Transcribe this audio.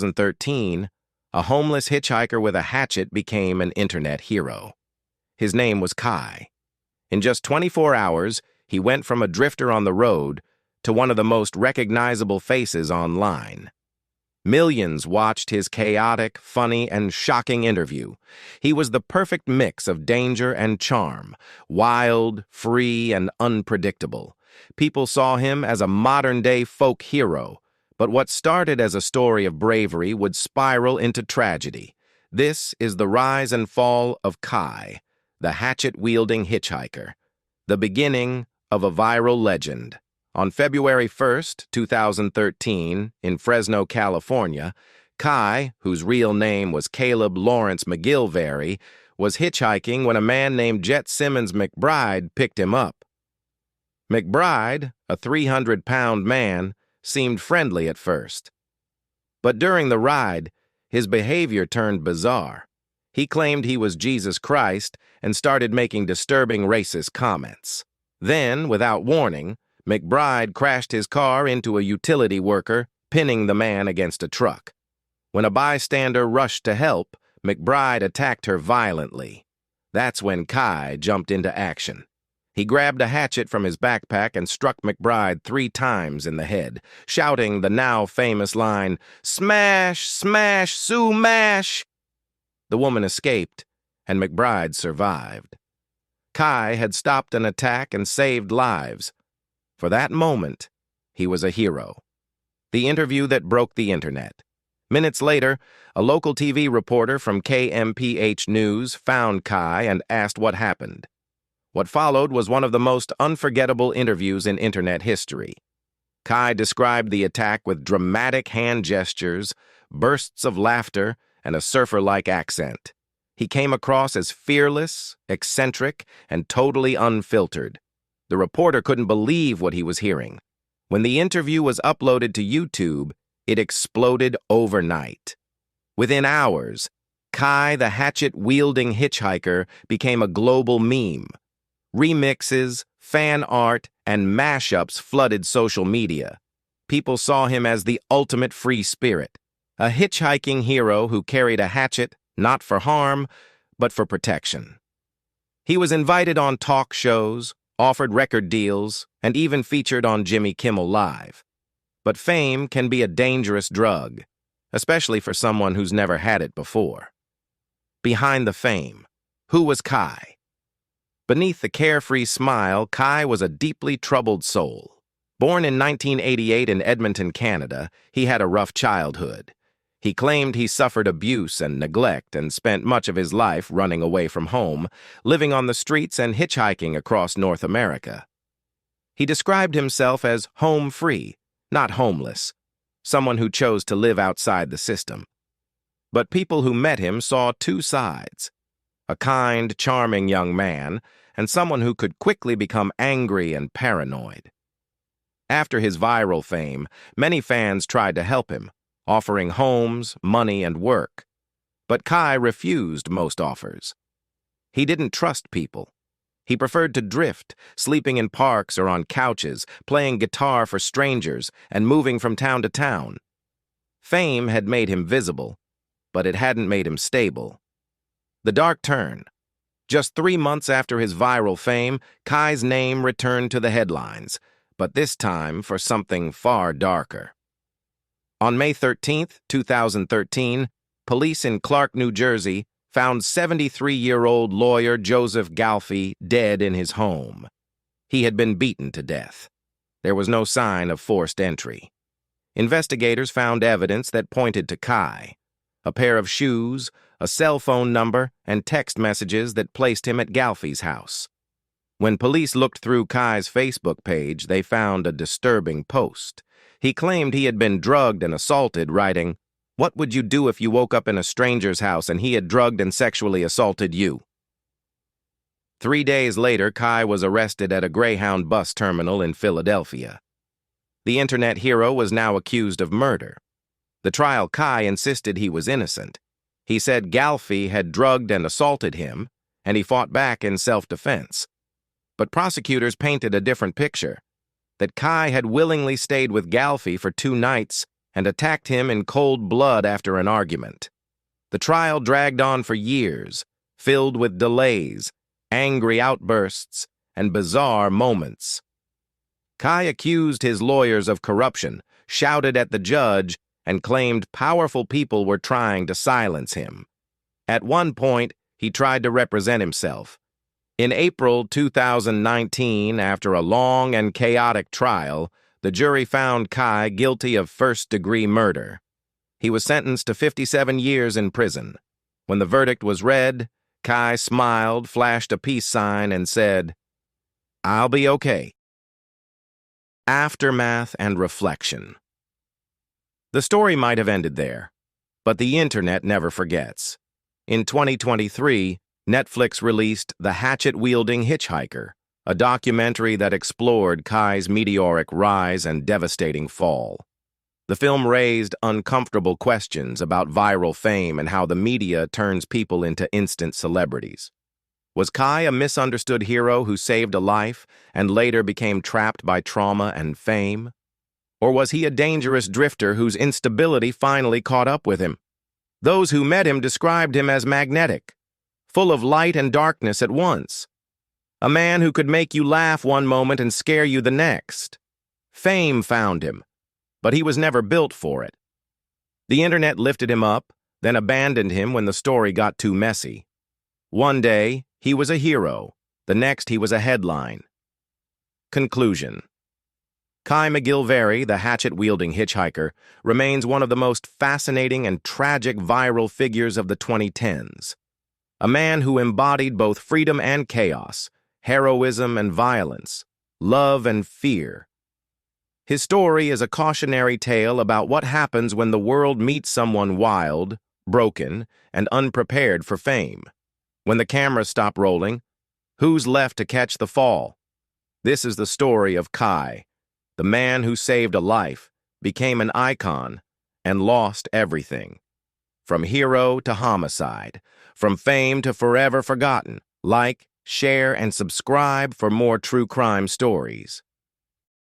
2013, a homeless hitchhiker with a hatchet became an internet hero. His name was Kai. In just 24 hours, he went from a drifter on the road to one of the most recognizable faces online. Millions watched his chaotic, funny, and shocking interview. He was the perfect mix of danger and charm, wild, free, and unpredictable. People saw him as a modern-day folk hero, but what started as a story of bravery would spiral into tragedy. This is the rise and fall of Kai, the hatchet-wielding hitchhiker, the beginning of a viral legend. On February 1st, 2013, in Fresno, California, Kai, whose real name was Caleb Lawrence McGillivray, was hitchhiking when a man named Jet Simmons McBride picked him up. McBride, a 300-pound man, seemed friendly at first. But during the ride, his behavior turned bizarre. He claimed he was Jesus Christ and started making disturbing racist comments. Then, without warning, McBride crashed his car into a utility worker, pinning the man against a truck. When a bystander rushed to help, McBride attacked her violently. That's when Kai jumped into action. He grabbed a hatchet from his backpack and struck McBride 3 times in the head, shouting the now famous line, "Smash, smash, Suh-Mash!" The woman escaped, and McBride survived. Kai had stopped an attack and saved lives. For that moment, he was a hero. The interview that broke the internet. Minutes later, a local TV reporter from KMPH News found Kai and asked what happened. What followed was one of the most unforgettable interviews in internet history. Kai described the attack with dramatic hand gestures, bursts of laughter, and a surfer-like accent. He came across as fearless, eccentric, and totally unfiltered. The reporter couldn't believe what he was hearing. When the interview was uploaded to YouTube, it exploded overnight. Within hours, Kai the hatchet-wielding hitchhiker became a global meme. Remixes, fan art, and mashups flooded social media. People saw him as the ultimate free spirit, a hitchhiking hero who carried a hatchet, not for harm, but for protection. He was invited on talk shows, offered record deals, and even featured on Jimmy Kimmel Live. But fame can be a dangerous drug, especially for someone who's never had it before. Behind the fame, who was Kai? Beneath the carefree smile, Kai was a deeply troubled soul. Born in 1988 in Edmonton, Canada, he had a rough childhood. He claimed he suffered abuse and neglect and spent much of his life running away from home, living on the streets and hitchhiking across North America. He described himself as home-free, not homeless, someone who chose to live outside the system. But people who met him saw 2 sides: a kind, charming young man, and someone who could quickly become angry and paranoid. After his viral fame, many fans tried to help him, offering homes, money, and work. But Kai refused most offers. He didn't trust people. He preferred to drift, sleeping in parks or on couches, playing guitar for strangers, and moving from town to town. Fame had made him visible, but it hadn't made him stable. The dark turn. Just 3 months after his viral fame, Kai's name returned to the headlines, but this time for something far darker. On May 13, 2013, police in Clark, New Jersey, found 73-year-old lawyer Joseph Galfy dead in his home. He had been beaten to death. There was no sign of forced entry. Investigators found evidence that pointed to Kai: a pair of shoes, a cell phone number, and text messages that placed him at Galfy's house. When police looked through Kai's Facebook page, they found a disturbing post. He claimed he had been drugged and assaulted, writing, "What would you do if you woke up in a stranger's house and he had drugged and sexually assaulted you?" 3 days later, Kai was arrested at a Greyhound bus terminal in Philadelphia. The internet hero was now accused of murder. The trial, Kai insisted he was innocent. He said Galfy had drugged and assaulted him, and he fought back in self-defense. But prosecutors painted a different picture: that Kai had willingly stayed with Galfy for 2 nights and attacked him in cold blood after an argument. The trial dragged on for years, filled with delays, angry outbursts, and bizarre moments. Kai accused his lawyers of corruption, shouted at the judge, and claimed powerful people were trying to silence him. At one point, he tried to represent himself. In April 2019, after a long and chaotic trial, the jury found Kai guilty of first-degree murder. He was sentenced to 57 years in prison. When the verdict was read, Kai smiled, flashed a peace sign, and said, "I'll be okay." Aftermath and reflection. The story might have ended there, but the internet never forgets. In 2023, Netflix released The Hatchet-Wielding Hitchhiker, a documentary that explored Kai's meteoric rise and devastating fall. The film raised uncomfortable questions about viral fame and how the media turns people into instant celebrities. Was Kai a misunderstood hero who saved a life and later became trapped by trauma and fame? Or was he a dangerous drifter whose instability finally caught up with him? Those who met him described him as magnetic, full of light and darkness at once. A man who could make you laugh one moment and scare you the next. Fame found him, but he was never built for it. The internet lifted him up, then abandoned him when the story got too messy. One day, he was a hero. The next, he was a headline. Conclusion. Kai McGilvary, the hatchet-wielding hitchhiker, remains one of the most fascinating and tragic viral figures of the 2010s. A man who embodied both freedom and chaos, heroism and violence, love and fear. His story is a cautionary tale about what happens when the world meets someone wild, broken, and unprepared for fame. When the cameras stop rolling, who's left to catch the fall? This is the story of Kai, the man who saved a life, became an icon, and lost everything. From hero to homicide, from fame to forever forgotten. Like, share, and subscribe for more true crime stories.